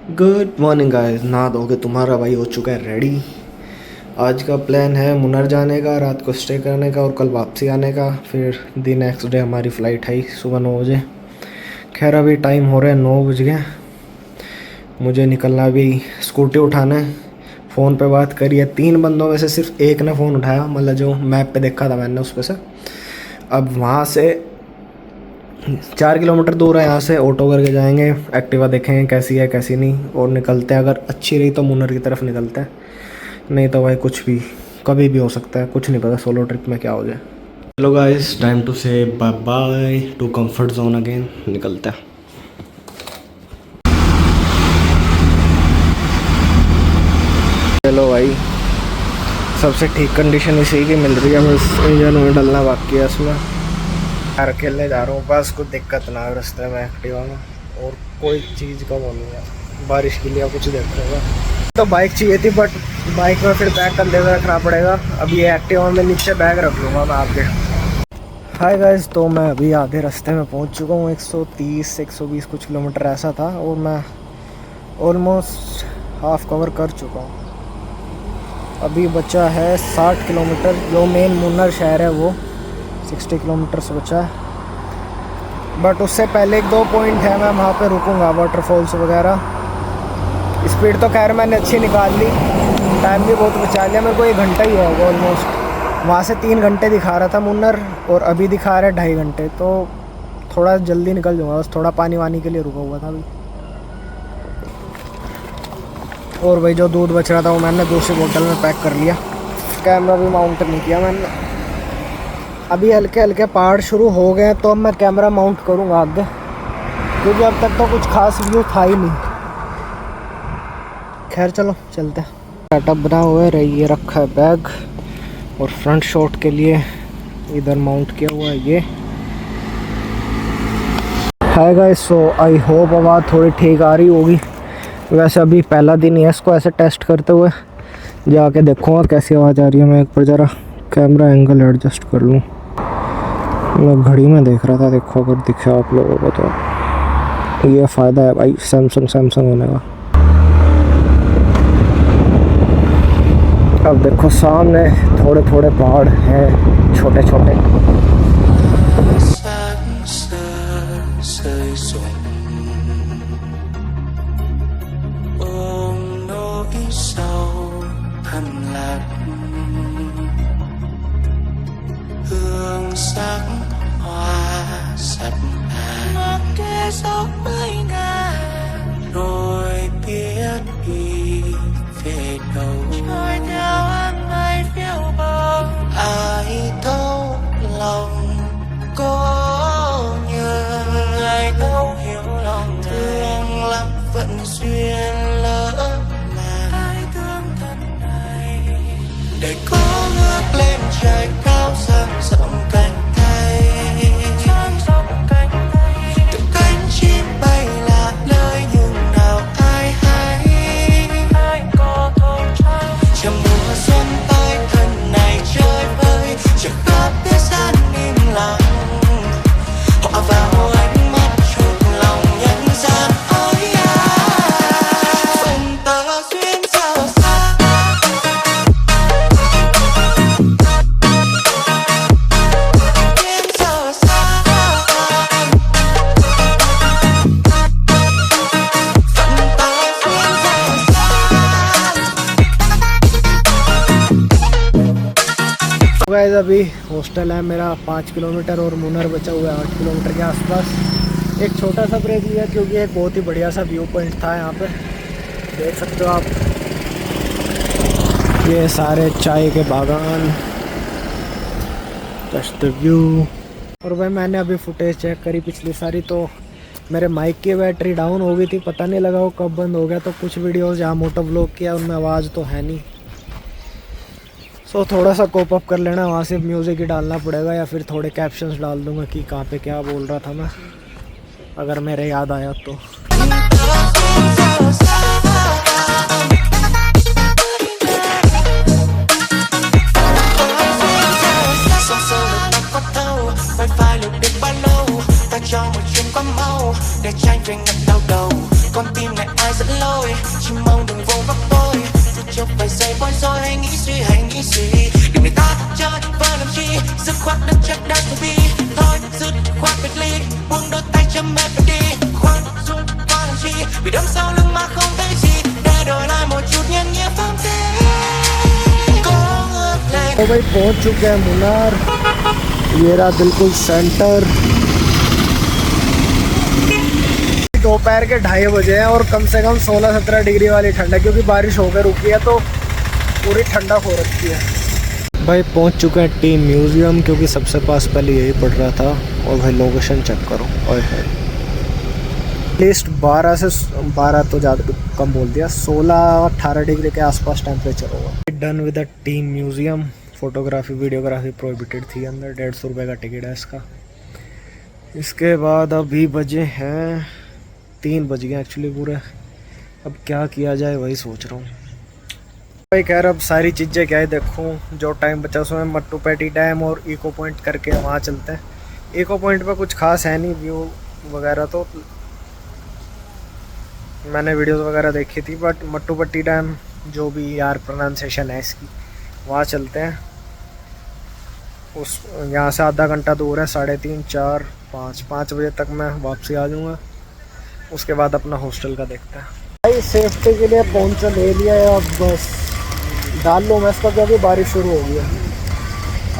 Good morning guys. नहा धो के तुम्हारा भाई हो चुका है रेडी। आज का प्लान है मुन्नार जाने का, रात को स्टे करने का और कल वापसी आने का। फिर दी नेक्स्ट डे हमारी फ़्लाइट है सुबह 9 बजे। खैर अभी टाइम हो रहा है 9 बज गए। मुझे निकलना भी, स्कूटी उठाना है। फ़ोन पे बात करी है 3 बंदों में से सिर्फ एक ने फ़ोन उठाया, मतलब जो मैप पे देखा था मैंने उस पर से। अब वहाँ से 4 किलोमीटर दूर है यहाँ से, ऑटो करके जाएंगे। एक्टिवा देखेंगे कैसी है कैसी नहीं और निकलते हैं। अगर अच्छी रही तो मुन्नार की तरफ निकलते हैं, नहीं तो भाई कुछ भी कभी भी हो सकता है, कुछ नहीं पता सोलो ट्रिप में क्या हो जाए। Hello guys, time to say bye bye to comfort zone again. निकलते हैं। चलो भाई, सबसे ठीक कंडीशन इसी की मिल रही है, बस इंजन में डलना बाकी है इसमें। यार अकेले जा रहा हूँ, बस कुछ दिक्कत ना हो रास्ते में एक्टिवा में, और कोई चीज़ का वो नहीं है। बारिश के लिए कुछ देख रहा तो बाइक चाहिए थी, बट बाइक में फिर बैग कंधे में रखना पड़ेगा। अब ये एक्टिवा में नीचे बैग रख लूँगा मैं आपके। हाय गाइस, तो मैं अभी आधे रास्ते में पहुँच चुका हूँ। 130-120 कुछ किलोमीटर ऐसा था और मैं ऑलमोस्ट हाफ कवर कर चुका हूँ। अभी बचा है 60 किलोमीटर। जो मेन मुन्नार शहर है वो 60 किलोमीटर से बचा है। बट उससे पहले 1-2 पॉइंट है, मैं वहाँ पे रुकूंगा, वाटरफॉल्स वगैरह। स्पीड तो खैर मैंने अच्छी निकाल ली, टाइम भी बहुत बचा लिया। मेरे को 1 घंटा ही होगा ऑलमोस्ट। वहाँ से 3 घंटे दिखा रहा था मुन्नार और अभी दिखा रहा है 2.5 घंटे, तो थोड़ा जल्दी निकल जाऊँगा। बस थोड़ा पानी वानी के लिए रुका हुआ था अभी। और भाई जो दूध बच रहा था वो मैंने दूसरी बोतल में पैक कर लिया। कैमरा भी माउंट नहीं किया मैंने। अभी हल्के हल्के पहाड़ शुरू हो गए तो अब मैं कैमरा माउंट करूँगा आगे, क्योंकि अब तक तो कुछ खास व्यू था ही नहीं। खैर चलो चलते हैं। सेटअप बना हुआ है, ये रखा है बैग, और फ्रंट शॉट के लिए इधर माउंट किया हुआ है ये। Hi guys, so I hope आवाज़ थोड़ी ठीक आ रही होगी। वैसे अभी पहला दिन ही है इसको ऐसे टेस्ट करते हुए, जाके देखूँगा कैसी आवाज़ आ रही है। मैं एक बार ज़रा कैमरा एंगल एडजस्ट कर लूँ। मैं घड़ी में देख रहा था, देखो अगर दिखे आप लोगों को तो ये फ़ायदा है भाई सैमसंग होने का। अब देखो सामने थोड़े थोड़े पहाड़ हैं, छोटे छोटे। Giấc mấy ngàn rồi biết đi về đâu, trôi theo áng mây phiêu bồng. Ai thấu lòng có nhờ, ai thấu hiểu lòng thương lắm vẫn duyên lỡ làng. Ai thương thân này để có ngước lên trời cao dang rộng cánh tay. Guys अभी hostel है मेरा 5 kilometre और मुन्नार बचा हुआ है 8 kilometre के आसपास। एक छोटा सा ब्रेक लिया क्योंकि एक बहुत ही बढ़िया सा व्यू पॉइंट था यहाँ पे, देख सकते हो आप। ये सारे चाय के बागान, जस्ट द व्यू। और भाई मैंने अभी फुटेज चेक करी पिछली सारी, तो मेरे माइक की बैटरी डाउन हो गई थी, पता नहीं लगा वो कब बंद हो गया। तो कुछ वीडियोज़ जहाँ मोटो व्लॉग किया उनमें आवाज़ तो है नहीं, सो थोड़ा सा कोप अप कर लेना। वहाँ से म्यूज़िक ही डालना पड़ेगा या फिर थोड़े कैप्शंस डाल दूँगा कि कहाँ पे क्या बोल रहा था मैं, अगर मेरे याद आया तो। cho một chuyến quá mau để tranh về ngập đau đầu. Con tim này ai dẫn lâu tôi, chỉ mong đừng vô vấp tôi. Dù cho vài giây bối rối hay nghĩ suy, đừng để ta chơi vơi làm chi, dứt khoát đâm chắc đã từ bi. Thôi dứt khoát biệt ly, buông đôi tay chấm mệt và đi. Khoan dung qua làm chi, vì đâm sau lưng mà không thấy gì, để đổi lại một chút nhân nghĩa phong thế. Có ngước lên. तो भाई पहुंच चुके हैं मुन्नार, ये रहा बिल्कुल centre. दोपहर के 2:30 बजे हैं और कम से कम 16-17 डिग्री वाली ठंड है, क्योंकि बारिश होकर रुकी है तो पूरी ठंडा हो रखी है। भाई पहुंच चुके हैं टीम म्यूजियम, क्योंकि सबसे पास पहले यही पड़ रहा था। और भाई लोकेशन चेक करो, एटलीस्ट 12 तो ज़्यादा कम बोल दिया, 16-18 डिग्री के आसपास टेम्परेचर होगा। Done with the team museum. Photography videography prohibited थी अंदर, 150 रुपये का टिकट है इसका। इसके बाद अभी बजे हैं 3 बज गए एक्चुअली पूरे। अब क्या किया जाए वही सोच रहा हूँ भाई। खैर अब सारी चीज़ें क्या है देखूँ, जो टाइम बचा उसमें मट्टू पैटी डैम और इको पॉइंट करके वहाँ चलते हैं। इको पॉइंट पर कुछ खास है नहीं, व्यू वगैरह तो मैंने वीडियोस वगैरह देखी थी, बट मट्टू पट्टी डैम जो भी यार प्रोनाउंसिएशन है इसकी, वहाँ चलते हैं। उस यहाँ से आधा घंटा दूर है, 3:30, 4, 5 बजे तक मैं वापसी आ जाऊँगा। उसके बाद अपना हॉस्टल का देखते हैं। भाई सेफ्टी के लिए पहुँचा ले लिया है, अब बस डाल लो मैं इसका, क्योंकि बारिश शुरू हो गई है।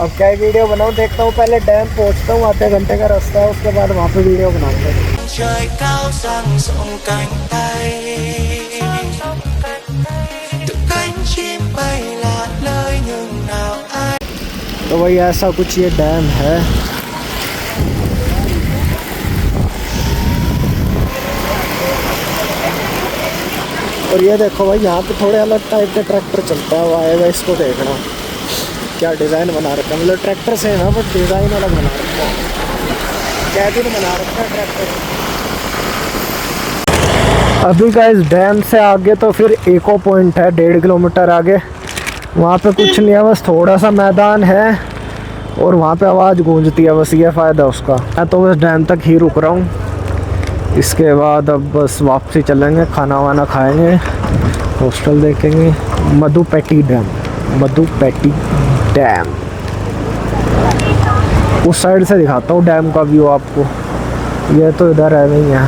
अब क्या वीडियो बनाऊँ देखता हूँ, पहले डैम पहुँचता हूँ, आधे घंटे का रास्ता है, उसके बाद वहाँ पे वीडियो बनाऊँगा। Trời cao dang rộng cánh tay, từ cánh chim bay lạ lời nhưng nào ai. तो वही ऐसा कुछ ये डैम है। और ये देखो भाई, यहाँ पे थोड़े अलग टाइप के ट्रैक्टर चलता है, वो आएगा इसको देखना क्या डिज़ाइन बना रखा है। मतलब ट्रैक्टर से है ना, बट डिज़ाइन अलग बना रखा है, कैबिन बना रखा है ट्रैक्टर। अभी का इस डैम से आगे तो फिर इको पॉइंट है 1.5 किलोमीटर आगे। वहाँ पे कुछ नहीं है, बस थोड़ा सा मैदान है और वहाँ पे आवाज़ गूंजती है, बस ये फ़ायदा उसका। मैं तो बस डैम तक ही रुक रहा हूँ। इसके बाद अब बस वापसी चलेंगे, खाना वाना खाएंगे, हॉस्टल देखेंगे। मधु पैटी डैम उस साइड से दिखाता हूँ डैम का व्यू आपको। ये तो इधर है नहीं है।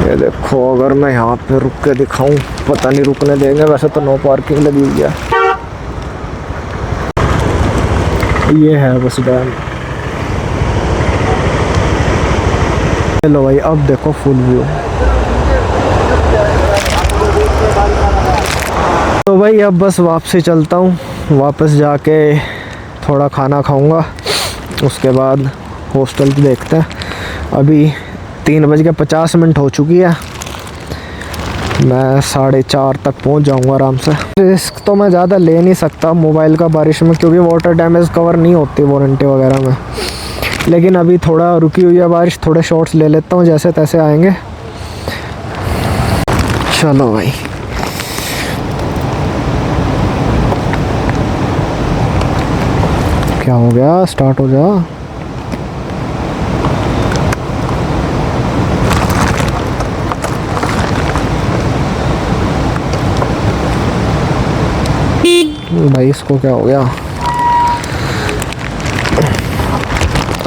ये देखो, अगर मैं यहाँ पे रुक के दिखाऊं, पता नहीं रुकने देंगे, वैसे तो नो पार्किंग लगी हुई है। ये है बस डैम। चलो भाई, अब देखो फुल व्यू। तो भाई अब बस वापसी चलता हूँ, वापस जाके थोड़ा खाना खाऊंगा, उसके बाद हॉस्टल देखते हैं। अभी 3:50 हो चुकी है, मैं 4:30 तक पहुंच जाऊंगा आराम से। रिस्क तो मैं ज़्यादा ले नहीं सकता मोबाइल का बारिश में, क्योंकि वाटर डैमेज कवर नहीं होती वारंटी वगैरह में। लेकिन अभी थोड़ा रुकी हुई है बारिश, थोड़े शॉट्स ले लेता हूँ, जैसे तैसे आएंगे। चलो भाई, क्या हो गया, स्टार्ट हो जा। भाई इसको क्या हो गया?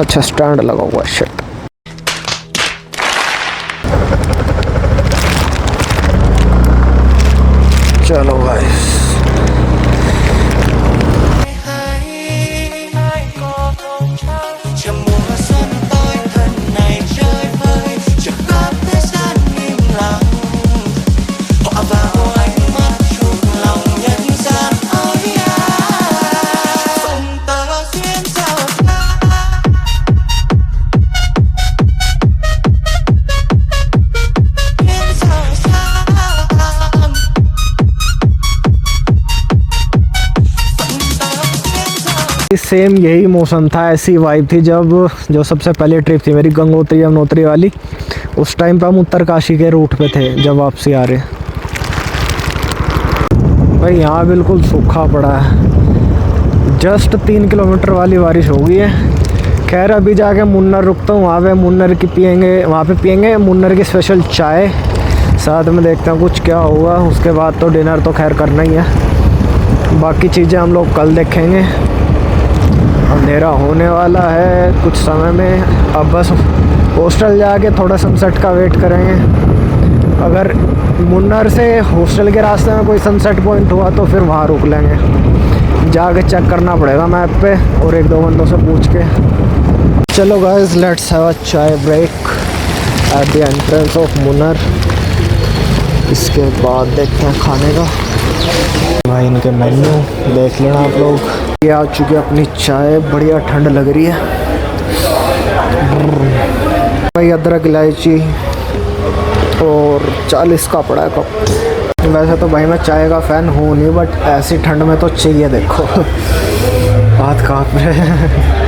अच्छा स्टैंड लगा हुआ, शिट। चलो भाई, सेम यही मौसम था, ऐसी वाइब थी जब जो सबसे पहले ट्रिप थी मेरी गंगोत्री यमुनोत्री वाली। उस टाइम पे हम उत्तरकाशी के रूट पे थे जब वापसी आ रहे। भाई यहाँ बिल्कुल सूखा पड़ा है, जस्ट 3 किलोमीटर वाली बारिश हो गई है। खैर अभी जाके मुन्नर रुकता हूँ, वहाँ पे मुन्नर की पियेंगे, वहाँ पे पियेंगे मुन्नर की स्पेशल चाय, साथ में देखते हैं कुछ क्या होगा। उसके बाद तो डिनर तो खैर करना ही है, बाकी चीज़ें हम लोग कल देखेंगे। अंधेरा होने वाला है कुछ समय में, अब बस हॉस्टल जाके थोड़ा सनसेट का वेट करेंगे। अगर मुन्नर से हॉस्टल के रास्ते में कोई सनसेट पॉइंट हुआ तो फिर वहाँ रुक लेंगे, जाके चेक करना पड़ेगा मैप पे और एक दो बंदों से पूछ के। चलो guys, let's have a chai break at the entrance of Munnar. इसके बाद देखते हैं खाने का भाई, इनके मेन्यू देख लेना आप लोग। ये आ चुकी है अपनी चाय, बढ़िया ठंड लग रही है भाई। अदरक इलायची और 40 का पड़ा है कप। वैसे तो भाई मैं चाय का फ़ैन हूँ नहीं, बट ऐसी ठंड में तो चाहिए। देखो हाथ काँप रहे हैं।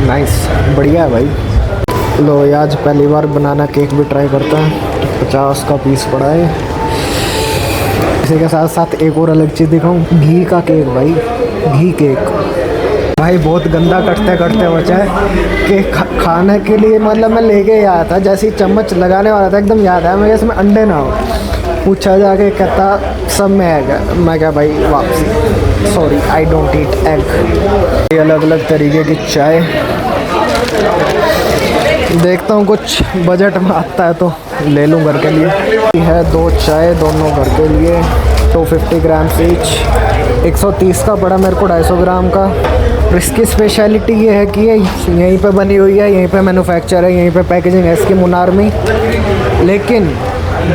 नाइस, बढ़िया है भाई। लो ये आज पहली बार बनाना केक भी ट्राई करता है। 50 का पीस पड़ा है। इसी के साथ साथ एक और अलग चीज़ दिखाऊं, घी का केक भाई, घी केक भाई बहुत गंदा करते करते बचा है कि खाने के लिए मतलब मैं लेके ही आया था, जैसे ही चम्मच लगाने वाला था एकदम याद आया मैं इसमें अंडे ना हो। पूछा जाके कहता सब में एग है। मैं क्या भाई वापसी, sorry I don't eat egg. अलग अलग तरीके की चाय देखता हूँ, कुछ बजट में आता है तो ले लूँ घर के लिए। है 2 चाय, दोनों घर के लिए 250 ग्राम ईच। 130 का पड़ा मेरे को 250 ग्राम का। इसकी स्पेशलिटी ये है कि ये यहीं पे बनी हुई है, यहीं पे मैन्युफैक्चर है, यहीं पे पैकेजिंग है इसकी मुन्नार में। लेकिन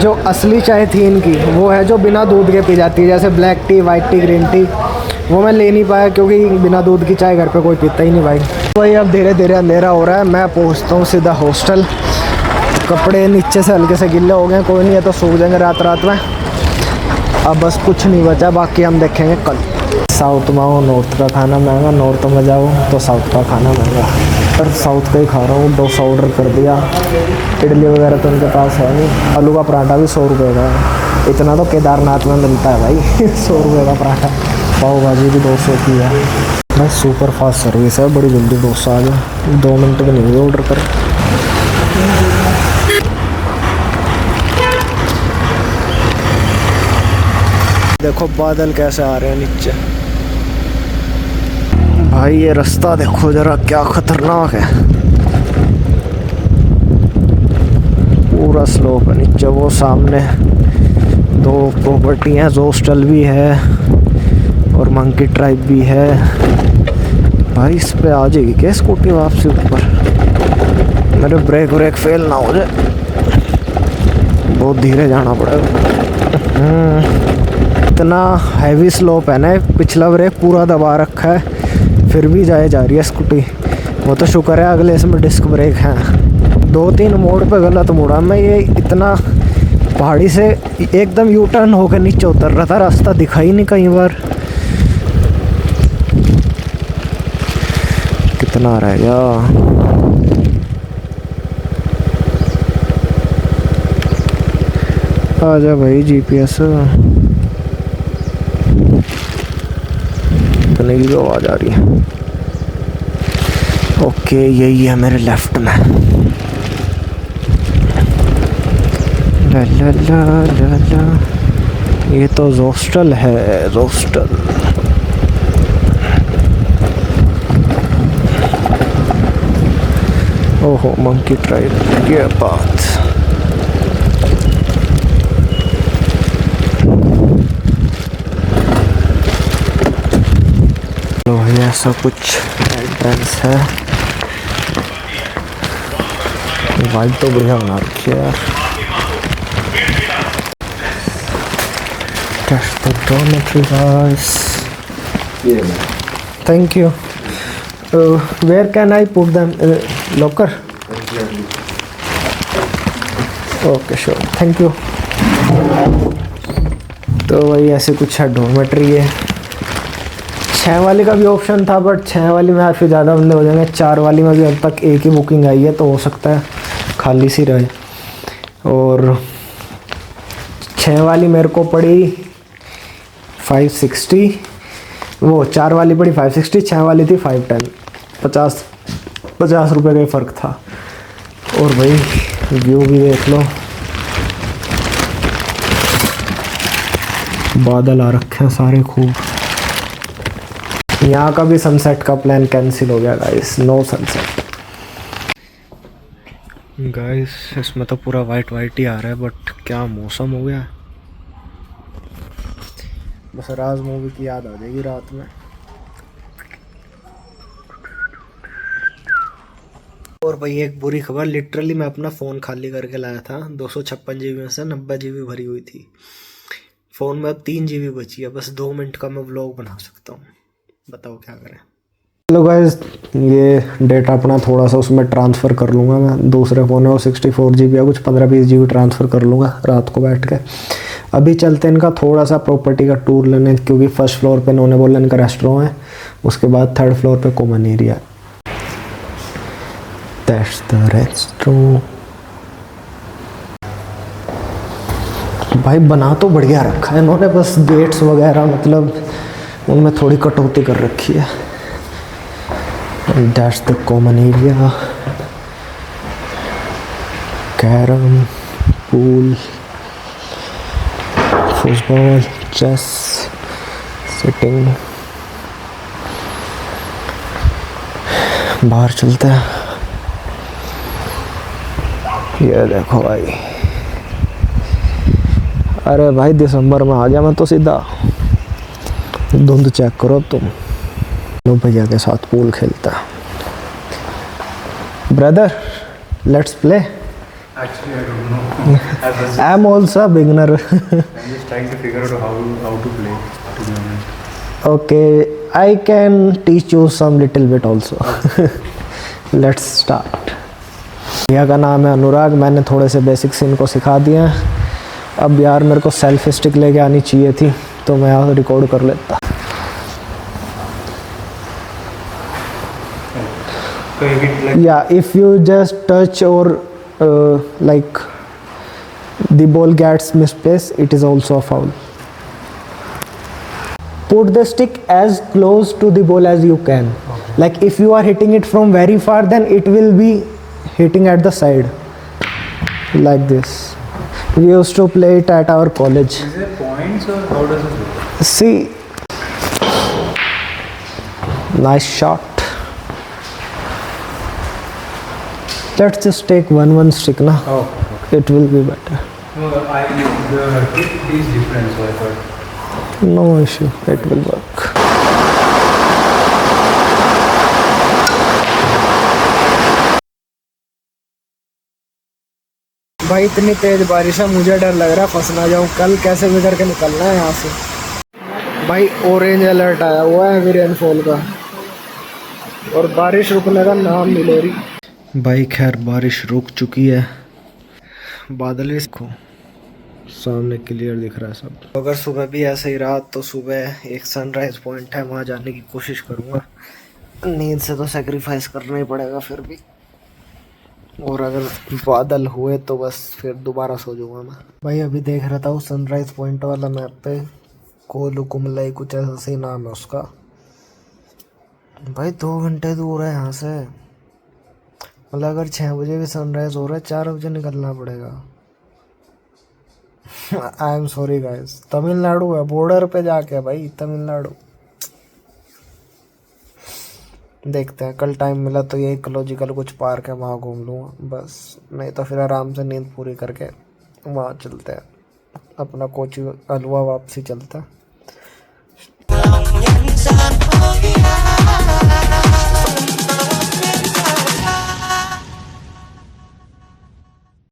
जो असली चाय थी इनकी वो है जो बिना दूध के पी जाती है, जैसे black T, white T, green tea. वो मैं ले नहीं पाया क्योंकि बिना दूध की चाय घर पे कोई पीता ही नहीं भाई। वही अब धीरे धीरे अंधेरा हो रहा है, मैं पहुंचता हूँ सीधा हॉस्टल। कपड़े नीचे से हल्के से गिल्ले हो गए, कोई नहीं है तो सूख जाएंगे रात रात में। अब बस कुछ नहीं बचा, बाकी हम देखेंगे कल। साउथ में हो नॉर्थ का खाना महंगा, नॉर्थ में जाओ तो साउथ का खाना महंगा। पर साउथ का ही खा रहा हूँ, डोसा ऑर्डर कर दिया। इडली वगैरह तो उनके पास है नहीं। आलू का पराठा भी 100 रुपये का है, इतना तो केदारनाथ में मिलता है भाई। 100 रुपये का पराठा। पाव भाजी भी 200 की है भाई। सुपर फास्ट सर्विस है, बड़ी जल्दी डोसा आ गया, 2 मिनट में नहीं हुए ऑर्डर कर। देखो बादल कैसे आ रहे हैं नीचे भाई। ये रास्ता देखो जरा क्या खतरनाक है, पूरा स्लोप है नीचे। वो सामने 2 प्रॉपर्टी हैं, हॉस्टल भी है और मंकी ट्राइब भी है भाई। इस पे आ जाएगी क्या स्कूटी वापसी ऊपर? मेरे ब्रेक व्रेक फेल ना हो जाए, बहुत धीरे जाना पड़ेगा। इतना हैवी स्लोप है ना, पिछला ब्रेक पूरा दबा रखा है फिर भी जा रही है स्कूटी। वो तो शुक्र है अगले इसमें डिस्क ब्रेक हैं। 2-3 मोड़ पे गलत मुड़ा मैं। ये इतना पहाड़ी से एकदम यू टर्न होकर नीचे उतर रहा था, रास्ता दिखा ही नहीं कई बार। कितना रह गया? आजा भाई जीपीएस। इतने की आवाज आ रही है। ओके यही है मेरे लेफ्ट में। ला ला ला ला ला। ये तो हॉस्टल है, हॉस्टल। ओहो मंकी ट्राइब, ये बात। तो ऐसा कुछ एंट्रेंस है। वाइब तो बढ़िया बना रखी है यार। That's the dormitory guys. Thank you. Where can I put them? Locker? Okay, sure. Thank you. तो वही ऐसे कुछ है, डॉर्मेट्री है। 6 वाली का भी ऑप्शन था बट 6 वाली में फिर ज़्यादा बंदे हो जाएंगे। 4 वाली में भी अब तक एक ही बुकिंग आई है तो हो सकता है खाली सी रहे। और 6 वाली मेरे को पड़ी 560, वो 4 वाली पड़ी 560, 6 वाली थी 510, 50 रुपये का ही फ़र्क था। और भाई व्यू भी देख लो, बादल आ रखे हैं सारे खूब। यहाँ का भी सनसेट का प्लान कैंसिल हो गया गाइस, नो सनसेट। गाइस इसमें तो पूरा वाइट वाइट ही आ रहा है, बट क्या मौसम हो गया। बस राज मूवी की याद आ जाएगी रात में। और भाई एक बुरी खबर, लिटरली मैं अपना फ़ोन खाली करके लाया था। 256 GB में से 90 GB भरी हुई थी। फ़ोन में अब 3 GB बची है, बस 2 मिनट का मैं व्लॉग बना सकता हूँ। बताओ क्या करें। हेलो गाइस, ये डेटा अपना थोड़ा सा उसमें ट्रांसफ़र कर लूँगा मैं। दूसरे फ़ोन है वो 64 GB या कुछ 15-20 GB ट्रांसफ़र कर लूँगा रात को बैठ के। अभी चलते हैं इनका थोड़ा सा प्रॉपर्टी का टूर लेने, क्योंकि फर्स्ट फ्लोर पे इन्होंने बोला इनका रेस्टोरेंट है, उसके बाद थर्ड फ्लोर पे कॉमन एरिया है। That's the restaurant. भाई बना तो बढ़िया रखा है इन्होंने, बस गेट्स वगैरह मतलब उनमें थोड़ी कटौती कर रखी है। That's the common area. Carrom, pool, football, chess, sitting. बाहर चलते हैं। ये देखो भाई, अरे भाई दिसंबर में आ गया मैं तो सीधा। धुंध चेक करो तुम। लो भैया के साथ पूल खेलता। Brother let's play. Actually, I don't know. I am also a beginner. I'm just trying to figure out how to play, to be honest. Okay, I can teach you some little bit also. Let's start. भैया का नाम है अनुराग, मैंने थोड़े से basics इनको सिखा दिए हैं। अब यार मेरे को सेल्फी स्टिक लेके आनी चाहिए थी, तो मैं यहाँ रिकॉर्ड कर लेता। Yeah, if you just touch or like the ball gets misplaced, it is also a foul. Put the stick as close to the ball as you can. Okay. Like if you are hitting it from very far, then it will be hitting at the side like this. We used to play it at our college. Is there points or how does it work? See, nice shot. Let's just take one stick na. Oh, okay. It will be better. No, the hit is different, so I thought. No issue, it will work. भाई इतनी तेज बारिश है, मुझे डर लग रहा है फंस ना जाऊँ। कल कैसे भी करके निकलना है यहाँ से। भाई ऑरेंज अलर्ट आया हुआ है रेनफॉल का, और बारिश रुकने का नाम नहीं ले रही। भाई खैर बारिश रुक चुकी है, बादल भी देखो सामने क्लियर दिख रहा है सब। अगर सुबह भी ऐसे ही रहा तो सुबह एक सनराइज पॉइंट है, वहाँ जाने की कोशिश करूँगा। नींद से तो सेक्रीफाइस करना ही पड़ेगा फिर भी, और अगर बादल हुए तो बस फिर दोबारा सो जाऊँगा मैं। भाई अभी देख रहा था वो सनराइज पॉइंट वाला मैप पे, कोलू कुमलाई कुछ ऐसा सही नाम है उसका। भाई 2 घंटे दूर है यहाँ से, मतलब अगर 6 बजे भी सनराइज हो रहा है 4 बजे निकलना पड़ेगा। I am sorry guys, Tamil Nadu है, बॉर्डर पे जाके भाई तमिलनाडु। देखते हैं, कल टाइम मिला तो ये इकोलॉजिकल कुछ पार्क है वहाँ घूम लूँगा बस, नहीं तो फिर आराम से नींद पूरी करके वहाँ चलते हैं, अपना कोची अलवा वापसी चलता है।